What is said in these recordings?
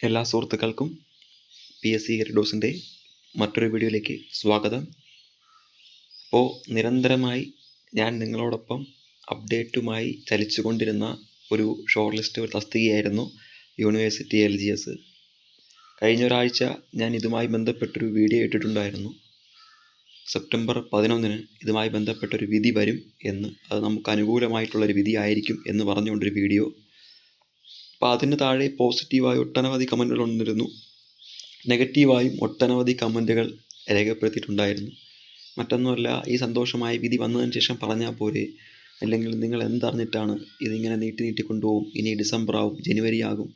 എല്ലാ സുഹൃത്തുക്കൾക്കും PSC ഗൈഡോസിൻ്റെ മറ്റൊരു വീഡിയോയിലേക്ക് സ്വാഗതം. അപ്പോൾ നിരന്തരമായി ഞാൻ നിങ്ങളോടൊപ്പം അപ്ഡേറ്റുമായി ചലിച്ചുകൊണ്ടിരുന്ന ഒരു ഷോർട്ട് ലിസ്റ്റ് ഒരു തസ്തികയായിരുന്നു യൂണിവേഴ്സിറ്റി LGS. കഴിഞ്ഞ ഒരാഴ്ച ഞാൻ ഇതുമായി ബന്ധപ്പെട്ടൊരു വീഡിയോ ഇട്ടിട്ടുണ്ടായിരുന്നു. സെപ്റ്റംബർ 11 ഇതുമായി ബന്ധപ്പെട്ടൊരു വിധി വരും എന്ന്, അത് നമുക്ക് അനുകൂലമായിട്ടുള്ളൊരു വിധി ആയിരിക്കും എന്ന് പറഞ്ഞുകൊണ്ടൊരു വീഡിയോ. അപ്പോൾ അതിന് താഴെ പോസിറ്റീവായി ഒട്ടനവധി കമൻറ്റുകൾ വന്നിരുന്നു, നെഗറ്റീവായും ഒട്ടനവധി കമൻറ്റുകൾ രേഖപ്പെടുത്തിയിട്ടുണ്ടായിരുന്നു. മറ്റൊന്നുമല്ല, ഈ സന്തോഷമായ വിധി വന്നതിന് ശേഷം പറഞ്ഞാൽ പോരെ, അല്ലെങ്കിൽ നിങ്ങൾ എന്തറിഞ്ഞിട്ടാണ് ഇതിങ്ങനെ നീട്ടിക്കൊണ്ടുപോകും, ഇനി ഡിസംബർ ആവും, ജനുവരി ആകും,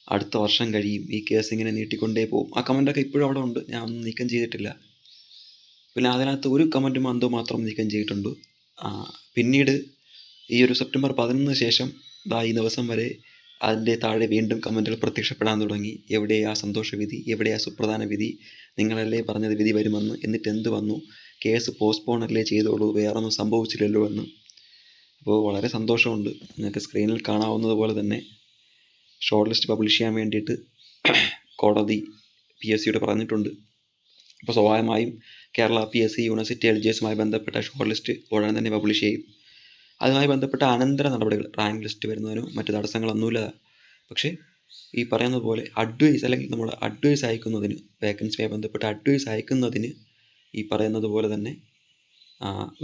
അടുത്ത വർഷം കഴിയും, ഈ കേസ് ഇങ്ങനെ നീട്ടിക്കൊണ്ടേ പോകും. ആ കമൻറ്റൊക്കെ ഇപ്പോഴും അവിടെ ഉണ്ട്, ഞാൻ ഒന്നും നീക്കം ചെയ്തിട്ടില്ല. പിന്നെ അതിനകത്ത് ഒരു കമൻറ്റും എന്തോ മാത്രം നീക്കം ചെയ്തിട്ടുണ്ട്. പിന്നീട് ഈ ഒരു സെപ്റ്റംബർ 11 ശേഷം ഈ ദിവസം വരെ അതിൻ്റെ താഴെ വീണ്ടും കമൻറ്റുകൾ പ്രത്യക്ഷപ്പെടാൻ തുടങ്ങി. എവിടെയാ സന്തോഷവിധി, എവിടെയാ സുപ്രധാന വിധി, നിങ്ങളല്ലേ പറഞ്ഞത് വിധി വരുമെന്ന്, എന്നിട്ട് എന്ത് വന്നു, കേസ് പോസ്റ്റ്പോണല്ലേ ചെയ്തോളൂ, വേറൊന്നും സംഭവിച്ചില്ലല്ലോ എന്ന്. അപ്പോൾ വളരെ സന്തോഷമുണ്ട്. നിങ്ങൾക്ക് സ്ക്രീനിൽ കാണാവുന്നതുപോലെ തന്നെ ഷോർട്ട് ലിസ്റ്റ് പബ്ലിഷ് ചെയ്യാൻ വേണ്ടിയിട്ട് കോടതി PSCയോട് പറഞ്ഞിട്ടുണ്ട്. അപ്പോൾ സ്വാഭാവികമായും കേരള PSC യൂണിവേഴ്സിറ്റി LGSമായി ബന്ധപ്പെട്ട ഷോർട്ട് ലിസ്റ്റ് ഉടൻ തന്നെ പബ്ലിഷ് ചെയ്യും. അതുമായി ബന്ധപ്പെട്ട അനന്തര നടപടികൾ, റാങ്ക് ലിസ്റ്റ് വരുന്നതിനോ മറ്റ് തടസ്സങ്ങളൊന്നുമില്ല. പക്ഷേ ഈ പറയുന്നത് പോലെ അഡ്വൈസ്, അല്ലെങ്കിൽ നമ്മൾ അഡ്വൈസ് അയക്കുന്നതിന്, വേക്കൻസിയുമായി ബന്ധപ്പെട്ട അഡ്വൈസ് അയക്കുന്നതിന് ഈ പറയുന്നത് പോലെ തന്നെ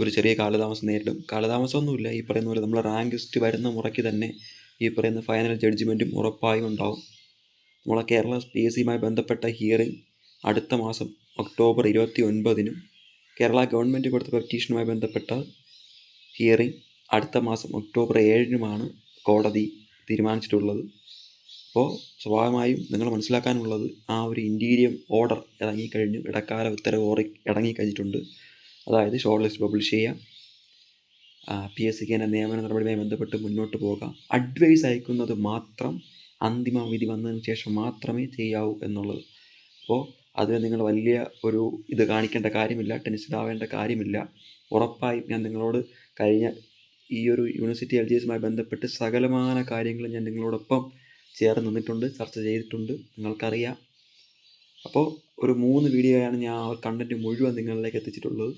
ഒരു ചെറിയ കാലതാമസം നേരിടും. കാലതാമസമൊന്നുമില്ല, ഈ പറയുന്ന പോലെ നമ്മൾ റാങ്ക് ലിസ്റ്റ് വരുന്ന മുറയ്ക്ക് തന്നെ ഈ പറയുന്ന ഫൈനൽ ജഡ്ജ്മെൻറ്റും ഉറപ്പായും ഉണ്ടാവും. നമ്മളെ കേരള PSCയുമായി ബന്ധപ്പെട്ട ഹിയറിംഗ് അടുത്ത മാസം ഒക്ടോബർ 29-നും കേരള ഗവൺമെൻറ് കൊടുത്ത പെറ്റീഷനുമായി ബന്ധപ്പെട്ട ഹിയറിംഗ് അടുത്ത മാസം ഒക്ടോബർ 7-നുമാണ് കോടതി തീരുമാനിച്ചിട്ടുള്ളത്. അപ്പോൾ സ്വാഭാവികമായും നിങ്ങൾ മനസ്സിലാക്കാനുള്ളത്, ആ ഒരു ഇൻറ്റീരിയം ഓർഡർ ഇറങ്ങിക്കഴിഞ്ഞു, ഇടക്കാല ഉത്തരവ് ഇറങ്ങിക്കഴിഞ്ഞിട്ടുണ്ട്. അതായത് ഷോർട്ട് ലിസ്റ്റ് പബ്ലിഷ് ചെയ്യാം, PSCക്ക് തന്നെ നിയമന നടപടിയുമായി ബന്ധപ്പെട്ട് മുന്നോട്ട് പോകാം, അഡ്വൈസ് അയക്കുന്നത് മാത്രം അന്തിമ വിധി വന്നതിന് ശേഷം മാത്രമേ ചെയ്യാവൂ എന്നുള്ളത്. അപ്പോൾ അതിന് നിങ്ങൾ വലിയ ഒരു ഇത് കാണിക്കേണ്ട കാര്യമില്ല, ടെൻഷൻ ആവേണ്ട കാര്യമില്ല. ഉറപ്പായും ഞാൻ നിങ്ങളോട് കഴിഞ്ഞ ഈ ഒരു യൂണിവേഴ്സിറ്റി LGSയുമായി ബന്ധപ്പെട്ട് സകലമാന കാര്യങ്ങളും ഞാൻ നിങ്ങളോടൊപ്പം ചേർന്ന് നിന്നിട്ടുണ്ട്, ചർച്ച ചെയ്തിട്ടുണ്ട്, നിങ്ങൾക്കറിയാം. അപ്പോൾ ഒരു 3 വീഡിയോയാണ് ഞാൻ ആ കണ്ടൻറ്റ് മുഴുവൻ നിങ്ങളിലേക്ക് എത്തിച്ചിട്ടുള്ളത്.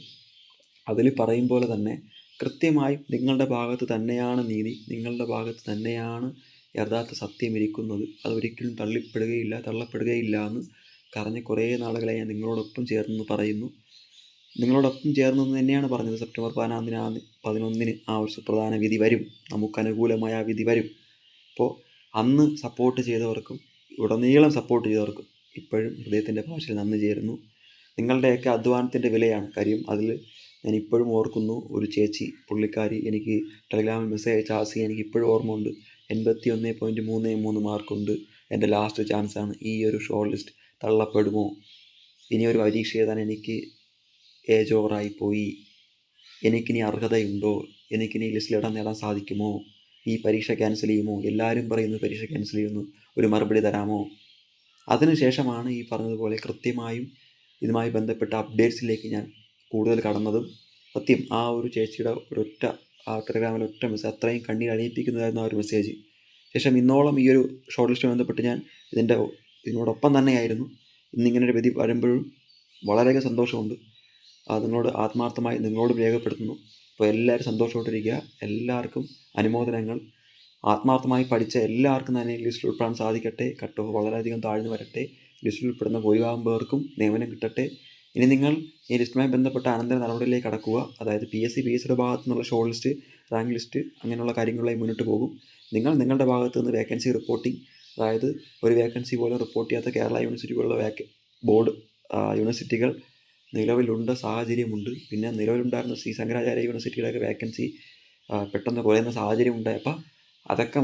അതിൽ പറയും പോലെ തന്നെ കൃത്യമായും നിങ്ങളുടെ ഭാഗത്ത് തന്നെയാണ് നീതി, നിങ്ങളുടെ ഭാഗത്ത് തന്നെയാണ് യഥാർത്ഥ സത്യം ഇരിക്കുന്നത്. അതൊരിക്കലും തള്ളപ്പെടുകയില്ല എന്ന് പറഞ്ഞ കുറേ നാളുകളെ ഞാൻ നിങ്ങളോടൊപ്പം ചേർന്ന് പറയുന്നു. നിങ്ങളോടൊപ്പം ചേർന്നെന്ന് തന്നെയാണ് പറഞ്ഞത്. സെപ്റ്റംബർ 11 ആ ഒരു സുപ്രധാന വിധി വരും, നമുക്കനുകൂലമായ ആ വിധി വരും. അപ്പോൾ അന്ന് സപ്പോർട്ട് ചെയ്തവർക്കും ഉടനീളം സപ്പോർട്ട് ചെയ്തവർക്കും ഇപ്പോഴും ഹൃദയത്തിൻ്റെ ഭാഷയിൽ നന്ദി ചേരുന്നു. നിങ്ങളുടെയൊക്കെ അധ്വാനത്തിൻ്റെ വിലയാണ് കാര്യം. അതിൽ ഞാൻ ഇപ്പോഴും ഓർക്കുന്നു, ഒരു ചേച്ചി, പുള്ളിക്കാരി എനിക്ക് ടെലഗ്രാമിൽ മെസ്സേജ് അയച്ച ആസി എനിക്ക് ഇപ്പോഴും ഓർമ്മ ഉണ്ട്. 81.33 മാർക്കുണ്ട്, എൻ്റെ ലാസ്റ്റ് ചാൻസാണ്, ഈ ഒരു ഷോർട്ട് ലിസ്റ്റ് തള്ളപ്പെടുമോ, ഇനിയൊരു പരീക്ഷ എഴുതാൻ എനിക്ക് ഏജ് ഓവറായിപ്പോയി, എനിക്കിനി അർഹതയുണ്ടോ, എനിക്കിനി ലിസ്റ്റിൽ ഇടം നേടാൻ സാധിക്കുമോ, ഈ പരീക്ഷ ക്യാൻസൽ ചെയ്യുമോ, എല്ലാവരും പറയുന്നു പരീക്ഷ ക്യാൻസൽ ചെയ്യുന്നു, ഒരു മറുപടി തരാമോ. അതിനുശേഷമാണ് ഈ പറഞ്ഞതുപോലെ കൃത്യമായും ഇതുമായി ബന്ധപ്പെട്ട അപ്ഡേറ്റ്സിലേക്ക് ഞാൻ കൂടുതൽ കടന്നതും. സത്യം, ആ ഒരു ചേച്ചിയുടെ ഒരൊറ്റ ടെലഗ്രാമിൽ ഒറ്റ മെസ്സേജ് അത്രയും കണ്ണീർ അണിയിപ്പിക്കുന്നതായിരുന്നു ആ ഒരു മെസ്സേജ്. ശേഷം ഇന്നോളം ഈ ഒരു ഷോർട്ട് ലിസ്റ്റുമായി ബന്ധപ്പെട്ട് ഞാൻ ഇതിനോടൊപ്പം തന്നെയായിരുന്നു. ഇന്നിങ്ങനൊരു വിധി വരുമ്പോഴും വളരെയധികം സന്തോഷമുണ്ട്. നിങ്ങളോട് ആത്മാർത്ഥമായി നിങ്ങളോട് രേഖപ്പെടുത്തുന്നു. അപ്പോൾ എല്ലാവരും സന്തോഷമായിട്ടിരിക്കുക, എല്ലാവർക്കും അനുമോദനങ്ങൾ. ആത്മാർത്ഥമായി പഠിച്ച എല്ലാവർക്കും തന്നെ ലിസ്റ്റിൽ ഉൾപ്പെടാൻ സാധിക്കട്ടെ. കട്ട് ഓഫ് വളരെയധികം താഴ്ന്നു വരട്ടെ. ലിസ്റ്റിൽ ഉൾപ്പെടുന്ന ഭൂരിഭാഗം പേർക്കും നിയമനം കിട്ടട്ടെ. ഇനി നിങ്ങൾ ഈ ലിസ്റ്റുമായി ബന്ധപ്പെട്ട അനന്തര നടപടിയിലേക്ക് കടക്കുക. അതായത് PSCയുടെ ഭാഗത്തു നിന്നുള്ള ഷോർട്ട് ലിസ്റ്റ്, റാങ്ക് ലിസ്റ്റ്, അങ്ങനെയുള്ള കാര്യങ്ങളിലായി മുന്നോട്ട് പോകും. നിങ്ങളുടെ ഭാഗത്തു നിന്ന് വേക്കൻസി റിപ്പോർട്ടിംഗ്, അതായത് ഒരു വേക്കൻസി പോലും റിപ്പോർട്ട് ചെയ്യാത്ത കേരള യൂണിവേഴ്സിറ്റി പോലുള്ള ബോർഡ് യൂണിവേഴ്സിറ്റികൾ നിലവിലുണ്ട്, സാഹചര്യമുണ്ട്. പിന്നെ നിലവിലുണ്ടായിരുന്ന ശ്രീ ശങ്കരാചാര്യ യൂണിവേഴ്സിറ്റിയുടെയൊക്കെ വേക്കൻസി പെട്ടെന്ന് കുറയുന്ന സാഹചര്യം ഉണ്ടായപ്പോൾ അതൊക്കെ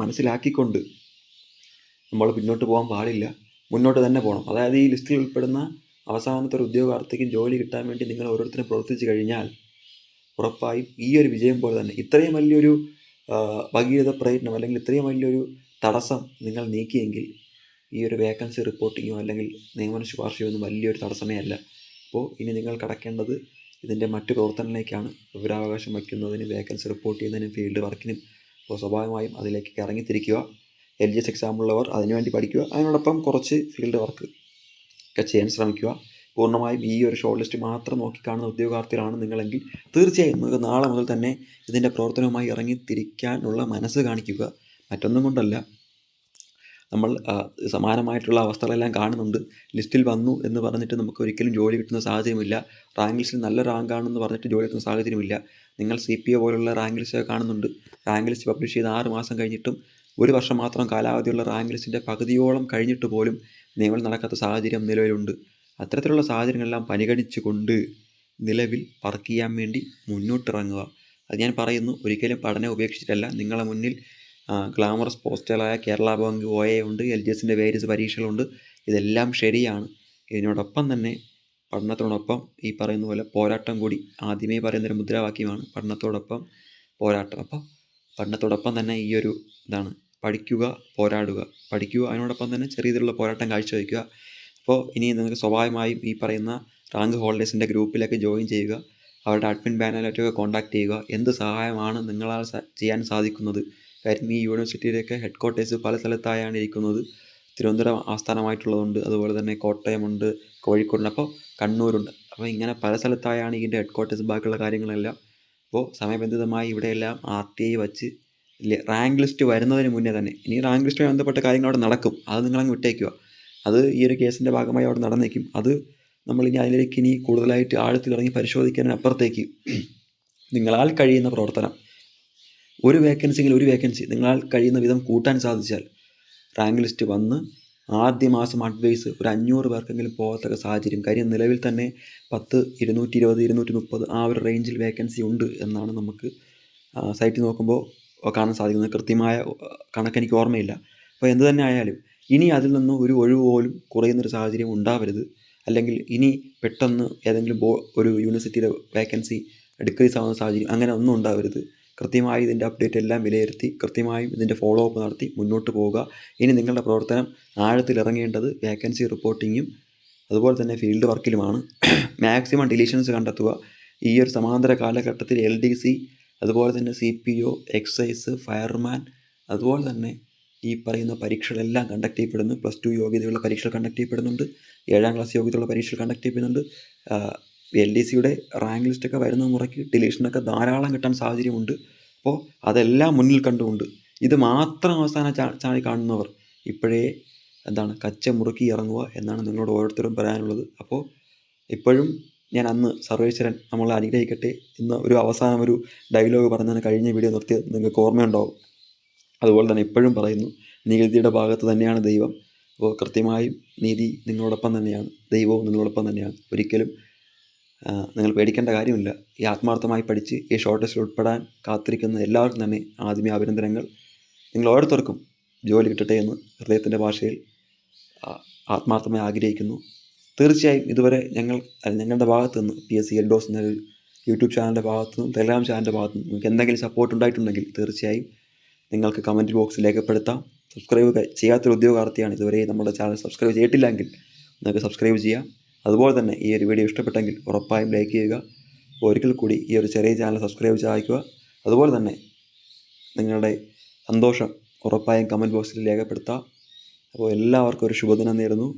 മനസ്സിലാക്കിക്കൊണ്ട് നമ്മൾ പിന്നോട്ട് പോകാൻ പാടില്ല, മുന്നോട്ട് തന്നെ പോകണം. അതായത് ഈ ലിസ്റ്റിൽ ഉൾപ്പെടുന്ന അവസാനത്തെ ഒരു ഉദ്യോഗാർത്ഥിക്കും ജോലി കിട്ടാൻ വേണ്ടി നിങ്ങൾ ഓരോരുത്തരും പ്രവർത്തിച്ചു കഴിഞ്ഞാൽ ഉറപ്പായും ഈ ഒരു വിജയം പോലെ തന്നെ ഇത്രയും വലിയൊരു ഭഗീരഥ പ്രയത്നം, അല്ലെങ്കിൽ ഇത്രയും വലിയൊരു തടസ്സം നിങ്ങൾ നീക്കിയെങ്കിൽ ഈ ഒരു വേക്കൻസി റിപ്പോർട്ടിങ്ങോ അല്ലെങ്കിൽ നിയമന ശുപാർശയോ ഒന്നും വലിയൊരു തടസ്സമേ അല്ല. അപ്പോൾ ഇനി നിങ്ങൾ കടക്കേണ്ടത് ഇതിൻ്റെ മറ്റു പ്രവർത്തനങ്ങളിലേക്കാണ്. വിവരാവകാശം വയ്ക്കുന്നതിന്, വേക്കൻസി റിപ്പോർട്ട് ചെയ്യുന്നതിനും, ഫീൽഡ് വർക്കിനും. അപ്പോൾ സ്വാഭാവികമായും അതിലേക്ക് ഇറങ്ങിത്തിരിക്കുക. LGS എക്സാമുള്ളവർ അതിനുവേണ്ടി പഠിക്കുക. അതിനോടൊപ്പം കുറച്ച് ഫീൽഡ് വർക്ക് ഒക്കെ ചെയ്യാൻ ശ്രമിക്കുക. പൂർണ്ണമായും ഈ ഒരു ഷോർട്ട് ലിസ്റ്റ് മാത്രം നോക്കിക്കാണുന്ന ഉദ്യോഗാർത്ഥികളാണ് നിങ്ങളെങ്കിൽ തീർച്ചയായും നിങ്ങൾക്ക് നാളെ മുതൽ തന്നെ ഇതിൻ്റെ പ്രവർത്തനവുമായി ഇറങ്ങി തിരിക്കാനുള്ള മനസ്സ് കാണിക്കുക. മറ്റൊന്നും കൊണ്ടല്ല, നമ്മൾ സമാനമായിട്ടുള്ള അവസ്ഥകളെല്ലാം കാണുന്നുണ്ട്. ലിസ്റ്റിൽ വന്നു എന്ന് പറഞ്ഞിട്ട് നമുക്ക് ഒരിക്കലും ജോലി കിട്ടുന്ന സാഹചര്യമില്ല. റാങ്ക് ലിസ്റ്റിൽ നല്ല റാങ്കാണെന്ന് പറഞ്ഞിട്ട് ജോലി കിട്ടുന്ന സാഹചര്യമില്ല. നിങ്ങൾ CPO പോലുള്ള റാങ്ക് ലിസ്റ്റൊക്കെ കാണുന്നുണ്ട്. റാങ്ക് ലിസ്റ്റ് പബ്ലിഷ് ചെയ്ത് 6 മാസം കഴിഞ്ഞിട്ടും 1 വർഷം മാത്രം കാലാവധിയുള്ള റാങ്ക് ലിസ്റ്റിൻ്റെ പകുതിയോളം കഴിഞ്ഞിട്ട് പോലും നിയമനം നടക്കാത്ത സാഹചര്യം നിലവിലുണ്ട്. അത്തരത്തിലുള്ള സാഹചര്യങ്ങളെല്ലാം പരിഗണിച്ചുകൊണ്ട് നിലവിൽ വർക്ക് ചെയ്യാൻ വേണ്ടി മുന്നോട്ടിറങ്ങുക. അത് ഞാൻ പറയുന്നു, ഒരിക്കലും പഠനം ഉപേക്ഷിച്ചിട്ടല്ല. നിങ്ങളെ മുന്നിൽ ഗ്ലാമറസ് പോസ്റ്റുകളായ കേരള ബാങ്ക്, OA ഉണ്ട്, LGSൻ്റെ വേരിയസ് പരീക്ഷകളുണ്ട്. ഇതെല്ലാം ശരിയാണ്. ഇതിനോടൊപ്പം തന്നെ പഠനത്തോടൊപ്പം ഈ പറയുന്ന പോലെ പോരാട്ടം കൂടി ആദ്യമേ പറയുന്നൊരു മുദ്രാവാക്യമാണ് പഠനത്തോടൊപ്പം പോരാട്ടം. അപ്പോൾ പഠനത്തോടൊപ്പം തന്നെ ഈ ഒരു ഇതാണ്, പഠിക്കുക, പോരാടുക. പഠിക്കുക, അതിനോടൊപ്പം തന്നെ ചെറിയ രീതിയിലുള്ള പോരാട്ടം കാഴ്ചവെക്കുക. അപ്പോൾ ഇനി നിങ്ങൾക്ക് സ്വാഭാവികമായും ഈ പറയുന്ന റാങ്ക് ഹോൾഡേഴ്സിൻ്റെ ഗ്രൂപ്പിലേക്ക് ജോയിൻ ചെയ്യുക. അവരുടെ അഡ്മിൻ പാനലായിട്ടൊക്കെ കോൺടാക്ട് ചെയ്യുക. എന്ത് സഹായമാണ് നിങ്ങളാൽ ചെയ്യാൻ സാധിക്കുന്നത്? കാര്യം ഈ യൂണിവേഴ്സിറ്റിയിലേക്ക് ഹെഡ്ക്വാർട്ടേഴ്സ് പല സ്ഥലത്തായാണ് ഇരിക്കുന്നത്. തിരുവനന്തപുരം ആസ്ഥാനമായിട്ടുള്ളതുണ്ട്, അതുപോലെ തന്നെ കോട്ടയമുണ്ട്, കോഴിക്കോടുണ്ട്, അപ്പോൾ കണ്ണൂരുണ്ട്. അപ്പോൾ ഇങ്ങനെ പല സ്ഥലത്തായാണ് ഇതിൻ്റെ ഹെഡ്ക്വാർട്ടേഴ്സ്, ബാക്കിയുള്ള കാര്യങ്ങളെല്ലാം. അപ്പോൾ സമയബന്ധിതമായി ഇവിടെയെല്ലാം RTI വച്ച് റാങ്ക് ലിസ്റ്റ് വരുന്നതിന് മുന്നേ തന്നെ, ഇനി റാങ്ക് ലിസ്റ്റുമായി ബന്ധപ്പെട്ട കാര്യങ്ങൾ അവിടെ നടക്കും, അത് നിങ്ങളങ്ങ് വിട്ടേക്കുക. അത് ഈ ഒരു കേസിൻ്റെ ഭാഗമായി അവിടെ നടന്നേക്കും. അത് നമ്മളിനി അതിലേക്ക് ഇനി കൂടുതലായിട്ട് ആഴത്തിലിറങ്ങി പരിശോധിക്കാനപ്പുറത്തേക്ക് നിങ്ങളാൽ കഴിയുന്ന പ്രവർത്തനം, ഒരു വേക്കൻസിയെങ്കിൽ ഒരു വേക്കൻസി നിങ്ങളാൽ കഴിയുന്ന വിധം കൂട്ടാൻ സാധിച്ചാൽ റാങ്ക് ലിസ്റ്റ് വന്ന് ആദ്യ മാസം അഡ്വൈസ് ഒരു 500 പേർക്കെങ്കിലും പോകത്തക്ക സാഹചര്യം. കാര്യം നിലവിൽ തന്നെ 10, 220, 230 ആ ഒരു റേഞ്ചിൽ വേക്കൻസി ഉണ്ട് എന്നാണ് നമുക്ക് സൈറ്റിൽ നോക്കുമ്പോൾ കാണാൻ സാധിക്കുന്നത്. കൃത്യമായ കണക്കെനിക്ക് ഓർമ്മയില്ല. അപ്പോൾ എന്ത് തന്നെ ആയാലും ഇനി അതിൽ നിന്ന് ഒരു ഒഴിവ് പോലും കുറയുന്നൊരു സാഹചര്യം ഉണ്ടാവരുത്. അല്ലെങ്കിൽ ഇനി പെട്ടെന്ന് ഏതെങ്കിലും ഒരു യൂണിവേഴ്സിറ്റിയുടെ വേക്കൻസി ഡിക്രീസ് ആവുന്ന സാഹചര്യം, അങ്ങനെ ഒന്നും ഉണ്ടാവരുത്. കൃത്യമായി ഇതിൻ്റെ അപ്ഡേറ്റ് എല്ലാം വിലയിരുത്തി കൃത്യമായും ഇതിൻ്റെ ഫോളോ അപ്പ് നടത്തി മുന്നോട്ട് പോവുക. ഇനി നിങ്ങളുടെ പ്രവർത്തനം ആഴത്തിലിറങ്ങേണ്ടത് വേക്കൻസി റിപ്പോർട്ടിങ്ങും അതുപോലെ തന്നെ ഫീൽഡ് വർക്കിലുമാണ്. മാക്സിമം ഡിലീഷൻസ് കണ്ടെത്തുക. ഈ ഒരു സമാന്തര കാലഘട്ടത്തിൽ LDC, അതുപോലെ തന്നെ CPO, എക്സൈസ്, ഫയർമാൻ, അതുപോലെ തന്നെ ഈ പറയുന്ന പരീക്ഷകളെല്ലാം കണ്ടക്ട് ചെയ്യപ്പെടുന്നു. +2 യോഗ്യതയുള്ള പരീക്ഷകൾ കണ്ടക്ട് ചെയ്യപ്പെടുന്നുണ്ട്. 7ാം ക്ലാസ് യോഗ്യതയുള്ള പരീക്ഷകൾ കണ്ടക്ട് ചെയ്യപ്പെടുന്നുണ്ട്. LDCയുടെ റാങ്ക് ലിസ്റ്റൊക്കെ വരുന്ന മുറയ്ക്ക് ഡിലീഷനൊക്കെ ധാരാളം കിട്ടാൻ സാഹചര്യമുണ്ട്. അപ്പോൾ അതെല്ലാം മുന്നിൽ കണ്ടുകൊണ്ട് ഇത് മാത്രം അവസാന ചാണി കാണുന്നവർ ഇപ്പോഴേ കച്ച മുറുക്കി ഇറങ്ങുക എന്നാണ് നിങ്ങളോട് ഓരോരുത്തരും പറയാനുള്ളത്. അപ്പോൾ ഇപ്പോഴും ഞാൻ അന്ന് സർവേശ്വരൻ നമ്മളെ അനുഗ്രഹിക്കട്ടെ ഇന്ന് ഒരു അവസാനം ഒരു ഡയലോഗ് പറഞ്ഞാൽ കഴിഞ്ഞ വീഡിയോ നിർത്തിയത് നിങ്ങൾക്ക് ഓർമ്മയുണ്ടാവും. അതുപോലെ തന്നെ ഇപ്പോഴും പറയുന്നു, നീതിയുടെ ഭാഗത്ത് തന്നെയാണ് ദൈവം. അപ്പോൾ കൃത്യമായും നീതി നിങ്ങളോടൊപ്പം തന്നെയാണ്, ദൈവവും നിങ്ങളോടൊപ്പം തന്നെയാണ്. ഒരിക്കലും നിങ്ങൾ പേടിക്കേണ്ട കാര്യമില്ല. ഈ ആത്മാർത്ഥമായി പഠിച്ച് ഈ ഷോർട്ട് ലിസ്റ്റിൽ ഉൾപ്പെടാൻ കാത്തിരിക്കുന്ന എല്ലാവർക്കും തന്നെ ആദ്യമേ അഭിനന്ദനങ്ങൾ. നിങ്ങൾ ഓരോരുത്തർക്കും ജോലി കിട്ടട്ടെ എന്ന് ഹൃദയത്തിൻ്റെ ഭാഷയിൽ ആത്മാർത്ഥമായി ആഗ്രഹിക്കുന്നു. തീർച്ചയായും ഇതുവരെ ഞങ്ങളുടെ ഭാഗത്തു നിന്ന് PSC എൽഡോസ് എന്നൊരു യൂട്യൂബ് ചാനലിൻ്റെ ഭാഗത്തു നിന്നും ടെലഗ്രാം ചാനലിൻ്റെ ഭാഗത്തു നിന്നും നിങ്ങൾക്ക് എന്തെങ്കിലും സപ്പോർട്ട് ഉണ്ടായിട്ടുണ്ടെങ്കിൽ തീർച്ചയായും നിങ്ങൾക്ക് കമൻറ്റ് ബോക്സിൽ രേഖപ്പെടുത്താം. സബ്സ്ക്രൈബ് ചെയ്യാത്തൊരു ഉദ്യോഗാർത്ഥിയാണ് ഇതുവരെ നമ്മുടെ ചാനൽ സബ്സ്ക്രൈബ് ചെയ്തിട്ടില്ലെങ്കിൽ നിങ്ങൾക്ക് സബ്സ്ക്രൈബ് ചെയ്യാം. അതുപോലെ തന്നെ ഈ ഒരു വീഡിയോ ഇഷ്ടപ്പെട്ടെങ്കിൽ ഉറപ്പായും ലൈക്ക് ചെയ്യുക. ഒരിക്കൽ കൂടി ഈ ഒരു ചെറിയ ചാനൽ സബ്സ്ക്രൈബ് സഹായിക്കുക. അതുപോലെ തന്നെ നിങ്ങളുടെ സന്തോഷം ഉറപ്പായും കമൻറ്റ് ബോക്സിൽ രേഖപ്പെടുത്താം. അപ്പോൾ എല്ലാവർക്കും ഒരു ശുഭദിനം നേരുന്നു.